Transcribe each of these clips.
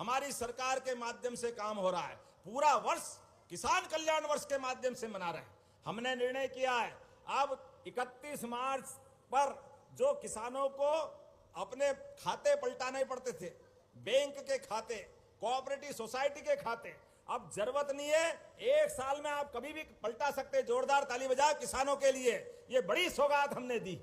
हमारी सरकार के माध्यम से काम हो रहा है। पूरा वर्ष किसान कल्याण वर्ष के माध्यम से मना रहे हैं। हमने निर्णय किया है अब 31 मार्च पर जो किसानों को अपने खाते पलटाने पड़ते थे, बैंक के खाते, कोऑपरेटिव सोसाइटी के खाते, अब जरूरत नहीं है, एक साल में आप कभी भी पलटा सकते। जोरदार ताली बजाओ किसानों के लिए, ये बड़ी सौगात हमने दी।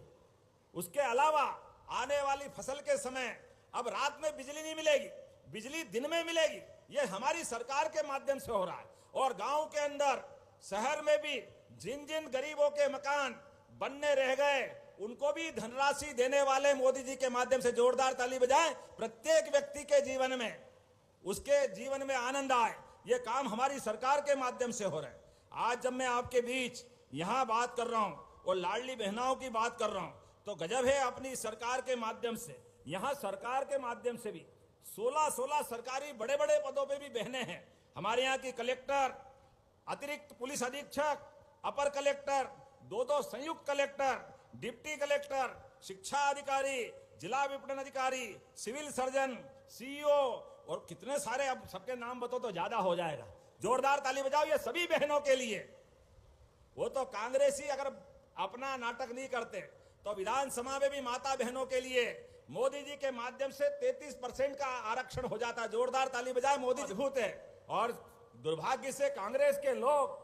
उसके अलावा आने वाली फसल के समय अब रात में बिजली नहीं मिलेगी, बिजली दिन में मिलेगी। ये हमारी सरकार के माध्यम से हो रहा है। और गांव के अंदर, शहर में भी जिन जिन गरीबों के मकान बनने रह गए, उनको भी धनराशि देने वाले मोदी जी के माध्यम से जोरदार ताली बजाएं। प्रत्येक व्यक्ति के जीवन में, उसके जीवन में आनंद आए, ये काम हमारी सरकार के माध्यम से हो रहा है। आज जब मैं आपके बीच यहां बात कर रहा हूं और लाडली बहनाओं की बात कर रहा हूं, तो गजब है, अपनी सरकार के माध्यम से, यहां सरकार के माध्यम से भी 16 सरकारी बड़े बड़े पदों पे भी बहनें हैं। हमारे यहाँ की कलेक्टर, अतिरिक्त पुलिस अधीक्षक, अपर कलेक्टर, दो संयुक्त कलेक्टर, डिप्टी कलेक्टर, शिक्षा अधिकारी, जिला विपणन अधिकारी, सिविल सर्जन, सीईओ और कितने सारे, अब सबके नाम बताओ तो ज्यादा हो जाएगा। जोरदार ताली बजाओ ये सभी बहनों के लिए। वो तो कांग्रेसी अगर अपना नाटक नहीं करते तो विधानसभा में भी माता बहनों के लिए मोदी जी के माध्यम से 33% का आरक्षण हो जाता है। जोरदार ताली बजाए, मोदी मजबूत है। और दुर्भाग्य से कांग्रेस के लोग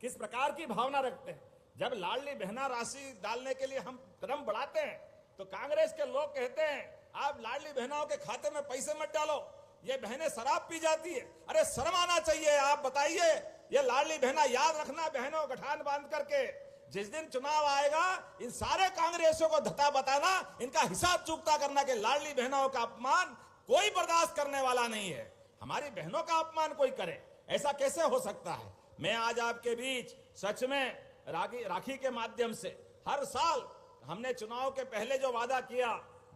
किस प्रकार की भावना रखते हैं, जब लाडली बहना राशि डालने के लिए हम कदम बढ़ाते हैं तो कांग्रेस के लोग कहते हैं आप लाडली बहनाओं के खाते में पैसे मत डालो, ये बहनें शराब पी जाती है। अरे शर्म आना चाहिए। आप बताइए, ये लाडली बहना, याद रखना बहनों, गठान बांध करके जिस दिन चुनाव आएगा इन सारे कांग्रेसियों को धता बताना, इनका हिसाब चुकता करना कि लाडली बहनों का अपमान कोई बर्दाश्त करने वाला नहीं है। हमारी बहनों का अपमान कोई करे, ऐसा कैसे हो सकता है। मैं आज आपके बीच सच में राखी के माध्यम से, हर साल हमने चुनाव के पहले जो वादा किया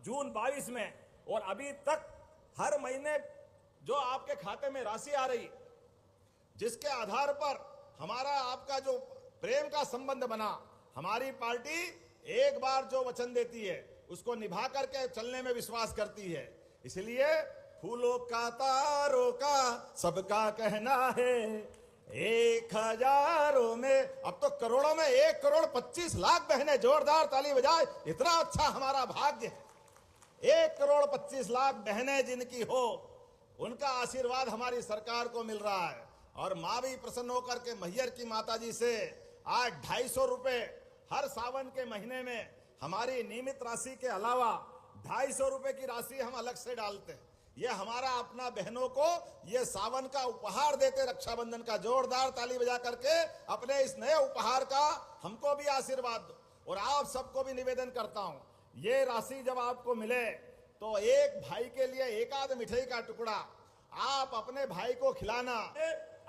जून 22 में, और अभी तक हर महीने जो आपके खाते में राशि आ रही, जिसके आधार पर हमारा आपका जो प्रेम का संबंध बना, हमारी पार्टी एक बार जो वचन देती है उसको निभा करके चलने में विश्वास करती है। इसलिए फूलों का, तारों का सबका कहना है, 1000 में, अब तो करोड़ों में 1,25,00,000 बहनें। जोरदार ताली बजाए, इतना अच्छा हमारा भाग्य है। 1,25,00,000 बहनें जिनकी हो, उनका आशीर्वाद हमारी सरकार को मिल रहा है। और माँ भी प्रसन्न होकर के मैहर की माता जी से आज 250 रुपए हर सावन के महीने में, हमारी नियमित राशि के अलावा 250 रुपए की राशि हम अलग से डालते हैं। ये हमारा अपना बहनों को ये सावन का उपहार देते, रक्षाबंधन का। जोरदार ताली बजा करके अपने इस नए उपहार का हमको भी आशीर्वाद दो। और आप सबको भी निवेदन करता हूं, ये राशि जब आपको मिले तो एक भाई के लिए एक आध मिठाई का टुकड़ा आप अपने भाई को खिलाना।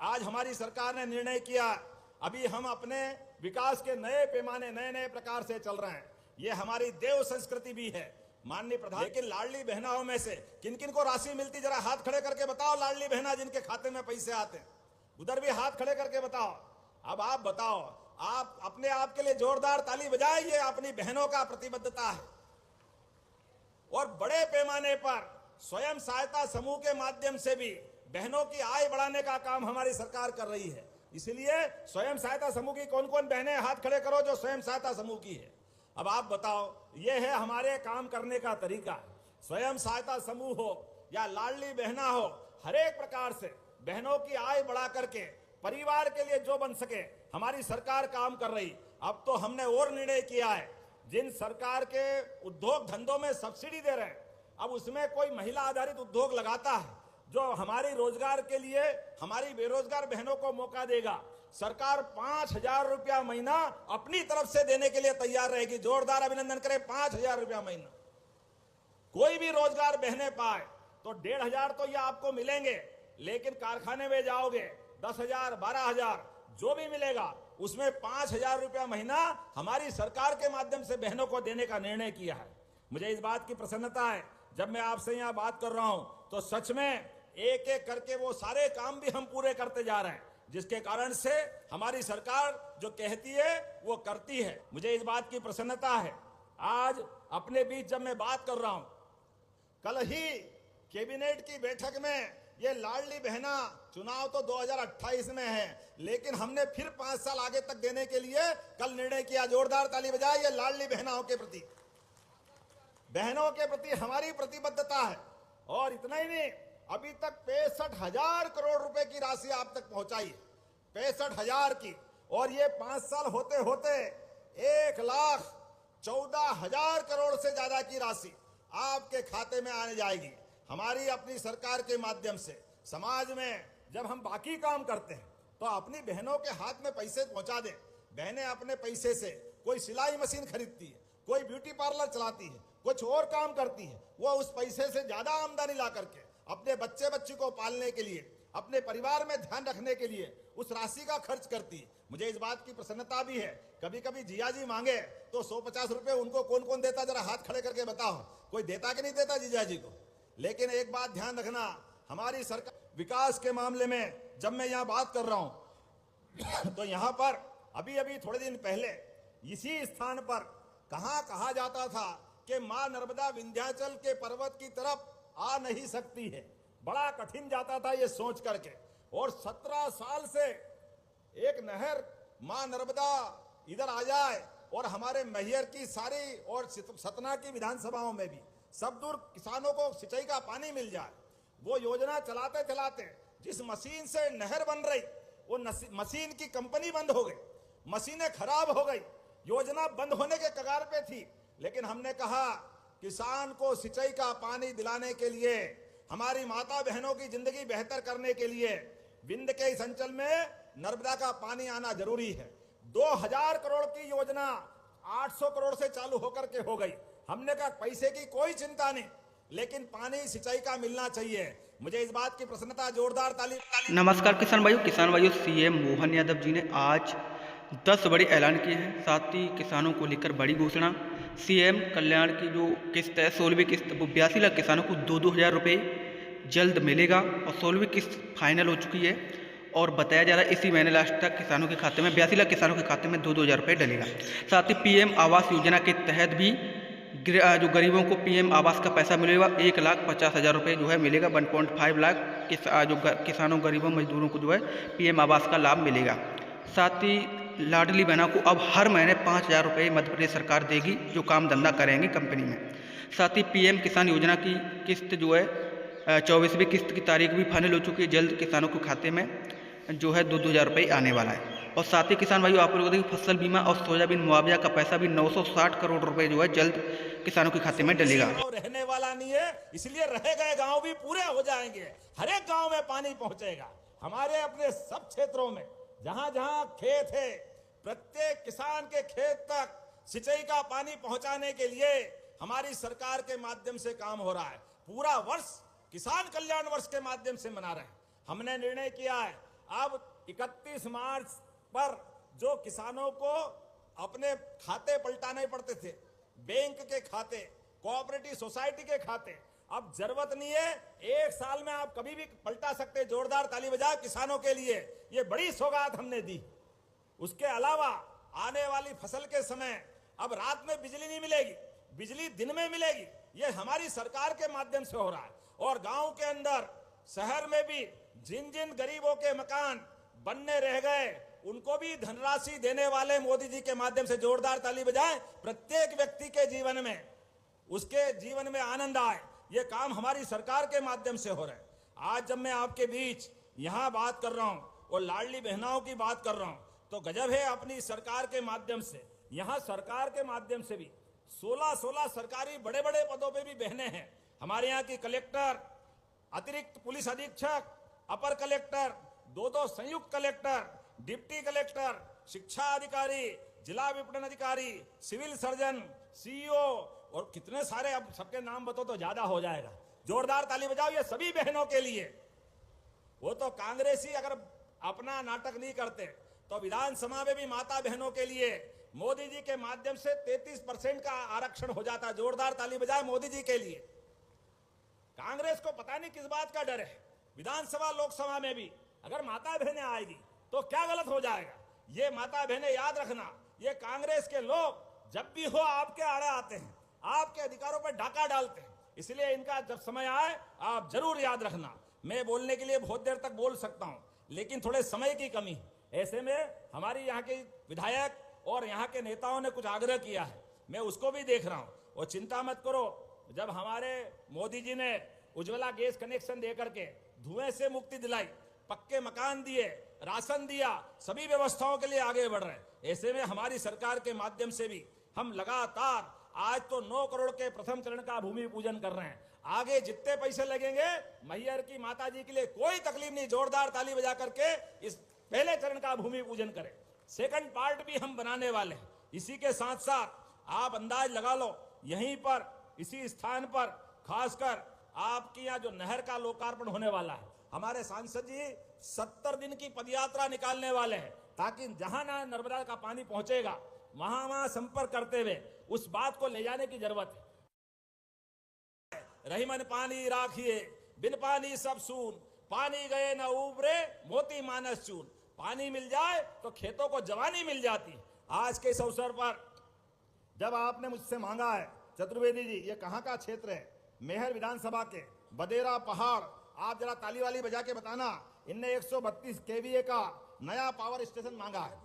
आज हमारी सरकार ने निर्णय किया, अभी हम अपने विकास के नए पैमाने, नए नए प्रकार से चल रहे हैं। ये हमारी देव संस्कृति भी है माननीय प्रधान। लेकिन लाडली बहनाओं में से किन किन को राशि मिलती, जरा हाथ खड़े करके बताओ। लाडली बहना जिनके खाते में पैसे आते हैं, उधर भी हाथ खड़े करके बताओ। अब आप बताओ, आप अपने आप के लिए जोरदार ताली बजाए, ये अपनी बहनों का प्रतिबद्धता है। और बड़े पैमाने पर स्वयं सहायता समूह के माध्यम से भी बहनों की आय बढ़ाने का काम हमारी सरकार कर रही है। इसलिए स्वयं सहायता समूह की कौन कौन बहनें, हाथ खड़े करो जो स्वयं सहायता समूह की है। अब आप बताओ, ये है हमारे काम करने का तरीका। स्वयं सहायता समूह हो या लाडली बहना हो, हर एक प्रकार से बहनों की आय बढ़ा करके परिवार के लिए जो बन सके हमारी सरकार काम कर रही। अब तो हमने और निर्णय किया है, जिन सरकार के उद्योग धंधों में सब्सिडी दे रहे हैं, अब उसमें कोई महिला आधारित उद्योग लगाता है जो हमारी रोजगार के लिए हमारी बेरोजगार बहनों को मौका देगा। सरकार 5,000 रुपया महीना अपनी तरफ से देने के लिए तैयार रहेगी। जोरदार अभिनंदन करें। 5,000 रुपया महीना कोई भी रोजगार बहने पाए तो 1,500 तो ये आपको मिलेंगे, लेकिन कारखाने में जाओगे 10,000, 12,000 जो भी मिलेगा उसमें 5,000 रुपया महीना हमारी सरकार के माध्यम से बहनों को देने का निर्णय किया है। मुझे इस बात की प्रसन्नता है, जब मैं आपसे यहां बात कर रहा हूं तो सच में एक एक करके वो सारे काम भी हम पूरे करते जा रहे हैं, जिसके कारण से हमारी सरकार जो कहती है वो करती है। मुझे इस बात की प्रसन्नता है। आज अपने बीच जब मैं बात कर रहा हूं, कल ही कैबिनेट की बैठक में ये लाडली बहना, चुनाव तो 2028 में है, लेकिन हमने फिर 5 साल आगे तक देने के लिए कल निर्णय किया। जोरदार ताली बजाए ये लाडली बहनों के प्रति, बहनों के प्रति हमारी प्रतिबद्धता है। और इतना ही नहीं, अभी तक 65,000 करोड़ रुपए की राशि आप तक पहुंचाई, 65,000 की। और ये 5 साल होते होते 1,14,000 करोड़ से ज्यादा की राशि आपके खाते में आने जाएगी। हमारी अपनी सरकार के माध्यम से समाज में जब हम बाकी काम करते हैं तो अपनी बहनों के हाथ में पैसे पहुंचा दें। बहनें अपने पैसे से कोई सिलाई मशीन खरीदती है, कोई ब्यूटी पार्लर चलाती है, कुछ और काम करती है, वो उस पैसे से ज्यादा आमदनी ला करके अपने बच्चे बच्ची को पालने के लिए, अपने परिवार में ध्यान रखने के लिए उस राशि का खर्च करती है। मुझे इस बात की प्रसन्नता भी है, कभी कभी जिया जी मांगे तो 150 रुपए उनको कौन कौन देता, जरा हाथ खड़े करके बताओ, कोई देता कि नहीं देता जिया जी को। लेकिन एक बात ध्यान रखना, हमारी सरकार विकास के मामले में जब मैं यहाँ बात कर रहा हूं तो यहाँ पर अभी थोड़े दिन पहले इसी स्थान पर कहा जाता था कि मां नर्मदा विंध्याचल के पर्वत की तरफ आ नहीं सकती है। बड़ा कठिन जाता था ये सोच करके। और 17 साल से एक नहर मां नर्मदा इधर आ जाए और हमारे मैहर की सारी और सतना की विधानसभाओं में भी सब दूर किसानों को सिंचाई का पानी मिल जाए, वो योजना चलाते चलाते जिस मशीन से नहर बन रही वो मशीन की कंपनी बंद हो गई, मशीनें खराब हो गई, योजना बंद होने के कगार पे थी। लेकिन हमने कहा किसान को सिंचाई का पानी दिलाने के लिए, हमारी माता बहनों की जिंदगी बेहतर करने के लिए विंध्य के इस अंचल में नर्मदा का पानी आना जरूरी है। 2000 करोड़ की योजना 800 करोड़ से चालू होकर के हो गई। हमने कहा पैसे की कोई चिंता नहीं, लेकिन पानी सिंचाई का मिलना चाहिए। मुझे इस बात की प्रसन्नता, जोरदार ताली। नमस्कार किसान भाइयों, सीएम मोहन यादव जी ने आज 10 बड़े ऐलान किए हैं। साथ ही किसानों को लेकर बड़ी घोषणा, सीएम कल्याण की जो किस्त है 16वीं किस्त, वो 82 लाख किसानों को 2-2 हज़ार रुपये जल्द मिलेगा और 16वीं किस्त फाइनल हो चुकी है। और बताया जा रहा है इसी महीने लास्ट तक किसानों के खाते में 82 लाख किसानों के खाते में 2-2 हज़ार रुपये डलेगा। साथ ही पीएम आवास योजना के तहत भी जो गरीबों को पीएम आवास का पैसा मिलेगा, 1,50,000 रुपये जो है मिलेगा। 1.5 लाख जो किसानों, गरीबों, मजदूरों को जो है पीएम आवास का लाभ मिलेगा। साथ ही लाडली बहना को अब हर महीने 5,000 रुपये मध्य प्रदेश सरकार देगी जो काम धंधा करेंगे कंपनी में। साथ ही पीएम किसान योजना की किस्त जो है 24वीं किस्त की तारीख भी फाइनल हो चुकी है। जल्द किसानों के खाते में जो है 2-2 हज़ार रुपये आने वाला है। और साथ ही किसान भाइयों, आप लोगों को फसल बीमा और सोयाबीन मुआवजा का पैसा भी 960 करोड़ रुपए जो है जल्द किसानों के खाते में डलेगा। रहने वाला नहीं है, इसलिए रह गए गांव भी पूरे हो जाएंगे। हर एक गांव में पानी पहुंचेगा। हमारे अपने सब क्षेत्रों में जहां जहां खेत है, प्रत्येक किसान के खेत तक सिंचाई का पानी पहुंचाने के लिए हमारी सरकार के माध्यम से काम हो रहा है। पूरा वर्ष किसान कल्याण वर्ष के माध्यम से मना रहे हैं। हमने निर्णय किया है अब 31 मार्च पर जो किसानों को अपने खाते पलटाने पड़ते थे, बैंक के खाते, कोऑपरेटिव सोसाइटी के खाते, अब जरूरत नहीं है, 1 साल में आप कभी भी पलटा सकते। जोरदार ताली बजाओ किसानों के लिए, ये बड़ी सौगात हमने दी। उसके अलावा आने वाली फसल के समय अब रात में बिजली नहीं मिलेगी, बिजली दिन में मिलेगी। ये हमारी सरकार के माध्यम से हो रहा है। और गांव के अंदर, शहर में भी जिन जिन गरीबों के मकान बनने रह गए उनको भी धनराशि देने वाले मोदी जी के माध्यम से जोरदार ताली बजाएं। प्रत्येक व्यक्ति के जीवन में, उसके जीवन में आनंद आए, ये काम हमारी सरकार के माध्यम से हो रहा है। आज जब मैं आपके बीच यहां बात कर रहा हूं और लाडली बहनाओं की बात कर रहा हूं तो गजब है। अपनी सरकार के माध्यम से, यहां सरकार के माध्यम से भी 16 सरकारी बड़े बड़े पदों पे भी बहनें हैं। हमारे यहाँ की कलेक्टर, अतिरिक्त पुलिस अधीक्षक, अपर कलेक्टर, 2 संयुक्त कलेक्टर, डिप्टी कलेक्टर, शिक्षा अधिकारी, जिला विपणन अधिकारी, सिविल सर्जन, सीईओ और कितने सारे, अब सबके नाम बताओ तो ज्यादा हो जाएगा। जोरदार ताली बजाओ ये सभी बहनों के लिए। वो तो कांग्रेसी अगर अपना नाटक नहीं करते तो विधानसभा में भी माता बहनों के लिए मोदी जी के माध्यम से 33% का आरक्षण हो जाता। जोरदार ताली बजाए मोदी जी के लिए। कांग्रेस को पता नहीं किस बात का डर है। विधानसभा, लोकसभा में भी अगर माता बहनें आएगी तो क्या गलत हो जाएगा। ये माता बहनें याद रखना, ये कांग्रेस के लोग जब भी हो आपके आड़े आते हैं, आपके अधिकारों पर डाका डालते हैं। इसलिए इनका जब समय आए आप जरूर याद रखना। मैं बोलने के लिए बहुत देर तक बोल सकता हूं, लेकिन थोड़े समय की कमी है। ऐसे में हमारी यहाँ के विधायक और यहाँ के नेताओं ने कुछ आग्रह किया है, मैं उसको भी देख रहा हूं। और चिंता मत करो, जब हमारे मोदी जी ने उज्ज्वला गैस कनेक्शन देकर के धुएं से मुक्ति दिलाई, पक्के मकान दिए, राशन दिया, सभी व्यवस्थाओं के लिए आगे बढ़ रहे हैं। ऐसे में हमारी सरकार के माध्यम से भी हम लगातार आज तो 9 करोड़ के प्रथम चरण का भूमि पूजन कर रहे हैं। आगे जितने पैसे लगेंगे मैहर की माता जी के लिए कोई तकलीफ नहीं, जोरदार ताली बजा करके इस पहले चरण का भूमि पूजन करें। सेकंड पार्ट भी हम बनाने वाले हैं। इसी के साथ साथ आप अंदाज लगा लो, यहीं पर इसी स्थान पर खासकर आपकी यहाँ जो नहर का लोकार्पण होने वाला है, हमारे सांसद जी 70 दिन की पदयात्रा निकालने वाले हैं, ताकि जहां ना नर्मदा का पानी पहुंचेगा वहां संपर्क करते हुए उस बात को ले जाने की जरूरत है। रहीमन पानी राखिए, बिन पानी सब सून, पानी गए न उबरे, मोती मानस चून। पानी मिल जाए तो खेतों को जवानी मिल जाती है। आज के इस अवसर पर जब आपने मुझसे मांगा है, चतुर्वेदी जी, ये कहां का क्षेत्र है? मैहर विधानसभा के बदेरा पहाड़। आप जरा ताली वाली बजा के बताना, इनने 132 केवीए का नया पावर स्टेशन मांगा है।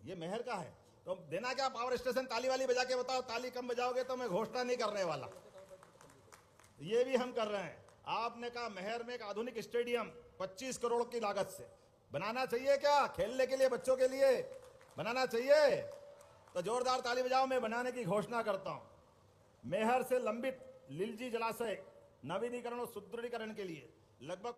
ये मैहर का है, तो देना क्या पावर स्टेशन? ताली वाली बजा के बताओ। ताली कम बजाओगे तो मैं घोषणा नहीं करने वाला। ये भी हम कर रहे हैं। आपने कहा मैहर में एक आधुनिक स्टेडियम 25 करोड़ की लागत से बनाना चाहिए क्या? खेलने के लिए, बच्चों के लिए बनाना चाहिए? तो जोरदार ताली बजाओ, मैं बनाने की घोषणा करता हूं। मैहर से लंबित लिलजी जलाशय नवीनीकरण और सुदृढ़ीकरण के लिए लगभग